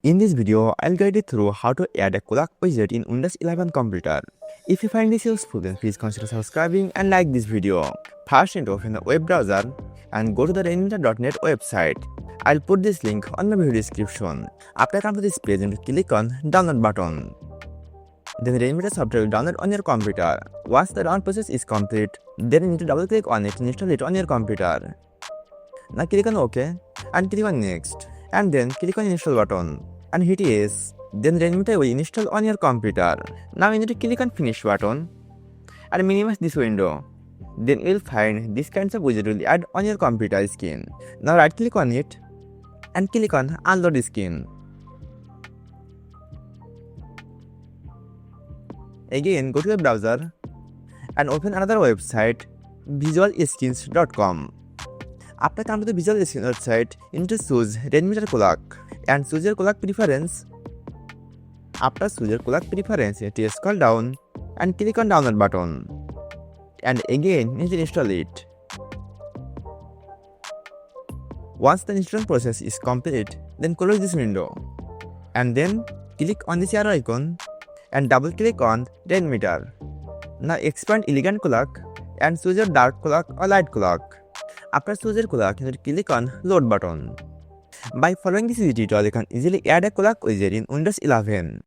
In this video, I'll guide you through how to add a clock widget in Windows 11 computer. If you find this useful, then please consider subscribing and like this video. First, open the web browser and go to the rainmeter.net website. I'll put this link on the video description. After come to this page, click on download button. Then the Rainmeter software will download on your computer. Once the download process is complete, then you need to double click on it and install it on your computer. Now click on OK and click on Next, and then click on Install button and hit Yes. Then Rainmeter will install on your computer. Now you need to click on Finish button and minimize this window. Then you will find this kinds of widget will add on your computer screen. Now right click on it and click on Unload Screen. Again, go to the browser and open another website, visualskins.com. After come to the Visual Skins website, you need to choose Rainmeter clock and choose your clock preference. After choose your clock preference, you need to scroll down and click on Download button. And again, you need to install it. Once the installation process is complete, then close this window. And then click on this arrow icon and double click on Rainmeter. Now expand elegant clock and choose your dark clock or light clock. After choose your clock, you need to click on load button. By following this tutorial, you can easily add a clock widget in Windows 11.